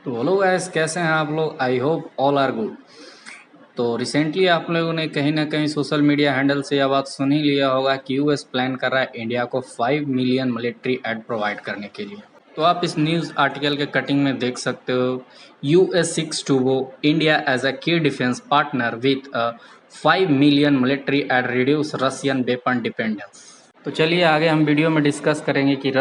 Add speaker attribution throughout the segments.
Speaker 1: तो hello guys, कैसे हैं आप लोग? I hope all are good. तो रिसेंटली आप लोगों ने कहीं ना कहीं सोशल मीडिया हैंडल से यह बात सुन ही लिया होगा कि यूएस प्लान कर रहा है इंडिया को 5 मिलियन मिलिट्री एड प्रोवाइड करने के लिए। तो आप इस न्यूज़ आर्टिकल के कटिंग में देख सकते हो, यूएस सिक्स टू वो इंडिया एज अ की defence partner with a 5 million military add reduce Russian weapon dependence. तो चलिए आगे हम वीडियो में डिस्कस करेंगे कि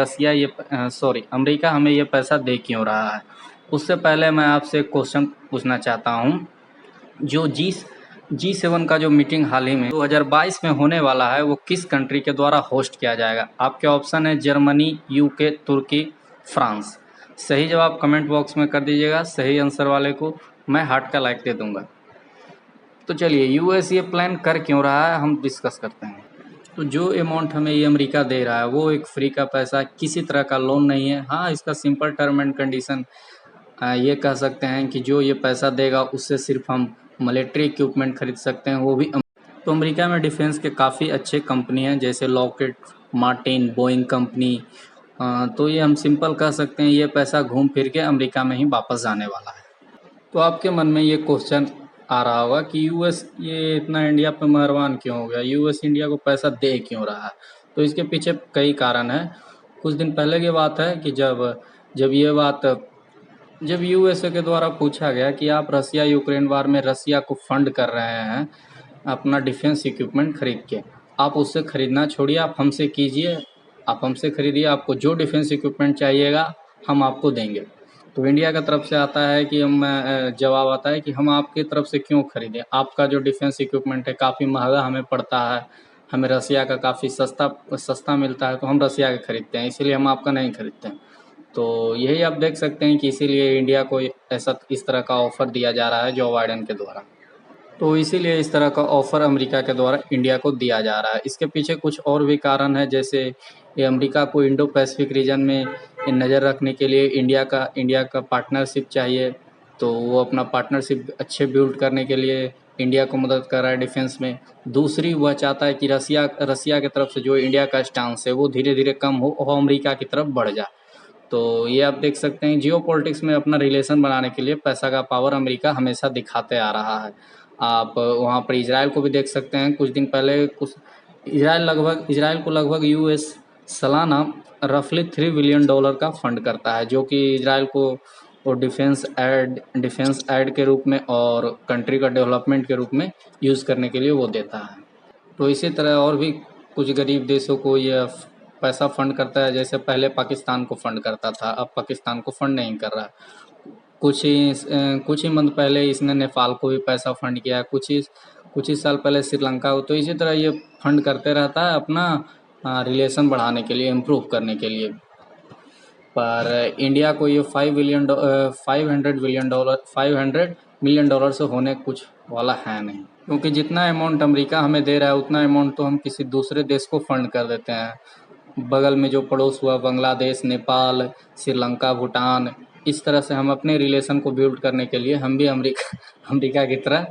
Speaker 1: अमेरिका हमें ये पैसा दे क्यों रहा है। उससे पहले मैं आपसे एक क्वेश्चन पूछना चाहता हूँ। जो जी7 का जो मीटिंग हाल ही में 2022 में होने वाला है, वो किस कंट्री के द्वारा होस्ट किया जाएगा? आपके ऑप्शन है जर्मनी, यूके, तुर्की, फ्रांस। सही जवाब कमेंट बॉक्स में कर दीजिएगा। सही आंसर वाले को मैं हार्ट का लाइक दे दूंगा। तो चलिए, यूएस ये प्लान कर क्यों रहा है, हम डिस्कस करते हैं। तो जो अमाउंट हमें ये अमेरिका दे रहा है वो एक फ्री का पैसा, किसी तरह का लोन नहीं है। हाँ, इसका सिंपल टर्म एंड कंडीशन ये कह सकते हैं कि जो ये पैसा देगा उससे सिर्फ हम मिलिट्री इक्विपमेंट खरीद सकते हैं, वो भी तो अमेरिका में डिफेंस के काफ़ी अच्छे कंपनी हैं, जैसे लॉकहीड मार्टिन, बोइंग कंपनी। तो ये हम सिंपल कह सकते हैं, ये पैसा घूम फिर के अमेरिका में ही वापस जाने वाला है। तो आपके मन में ये क्वेश्चन आ रहा होगा कि यूएस ये इतना इंडिया पे मेहरबान क्यों हो गया, यूएस इंडिया को पैसा दे क्यों रहा है? तो इसके पीछे कई कारण हैं। कुछ दिन पहले की बात है कि जब यूएसए के द्वारा पूछा गया कि आप रसिया यूक्रेन वार में रसिया को फंड कर रहे हैं अपना डिफेंस इक्विपमेंट खरीद के, आप उससे खरीदना छोड़िए, आप हमसे कीजिए, आप हमसे खरीदिए, आपको जो डिफेंस इक्विपमेंट चाहिएगा हम आपको देंगे। तो इंडिया की तरफ से आता है कि जवाब आता है कि हम आपकी तरफ से क्यों खरीदें, आपका जो डिफेंस इक्विपमेंट है काफ़ी महंगा हमें पड़ता है, हमें रसिया का काफ़ी सस्ता सस्ता मिलता है, तो हम रसिया का खरीदते हैं, इसीलिए हम आपका नहीं खरीदते हैं। तो यही आप देख सकते हैं कि इसीलिए इंडिया को ऐसा इस तरह का ऑफ़र दिया जा रहा है जो बाइडेन के द्वारा। तो इसीलिए इस तरह का ऑफ़र अमेरिका के द्वारा इंडिया को दिया जा रहा है। इसके पीछे कुछ और भी कारण है, जैसे ये अमेरिका को इंडो पैसिफिक रीजन में नज़र रखने के लिए इंडिया का पार्टनरशिप चाहिए। तो वो अपना पार्टनरशिप अच्छे बिल्ड करने के लिए इंडिया को मदद कर रहा है डिफेंस में। दूसरी, वह चाहता है कि रसिया की तरफ से जो इंडिया का स्टांस है वो धीरे धीरे कम हो और अमेरिका की तरफ बढ़ जाए। तो ये आप देख सकते हैं, जियो पॉलिटिक्स में अपना रिलेशन बनाने के लिए पैसा का पावर अमेरिका हमेशा दिखाते आ रहा है। आप वहाँ पर इजराइल को भी देख सकते हैं। कुछ दिन पहले कुछ इजराइल को लगभग यूएस सालाना रफली $3 बिलियन का फंड करता है, जो कि इजराइल को वो डिफेंस ऐड के रूप में और कंट्री का डेवलपमेंट के रूप में यूज़ करने के लिए वो देता है। तो इसी तरह और भी कुछ गरीब देशों को ये पैसा फंड करता है, जैसे पहले पाकिस्तान को फंड करता था, अब पाकिस्तान को फंड नहीं कर रहा है। कुछ ही मंथ पहले इसने नेपाल को भी पैसा फंड किया है, कुछ ही साल पहले श्रीलंका को। तो इसी तरह ये फंड करते रहता है अपना रिलेशन बढ़ाने के लिए, इम्प्रूव करने के लिए। पर इंडिया को ये 500 मिलियन डॉलर से होने कुछ वाला है नहीं, क्योंकि जितना अमाउंट अमेरिका हमें दे रहा है उतना अमाउंट तो हम किसी दूसरे देश को फंड कर देते हैं। बगल में जो पड़ोस हुआ, बांग्लादेश, नेपाल, श्रीलंका, भूटान, इस तरह से हम अपने रिलेशन को बिल्ड करने के लिए हम भी अमेरिका अमेरिका की तरह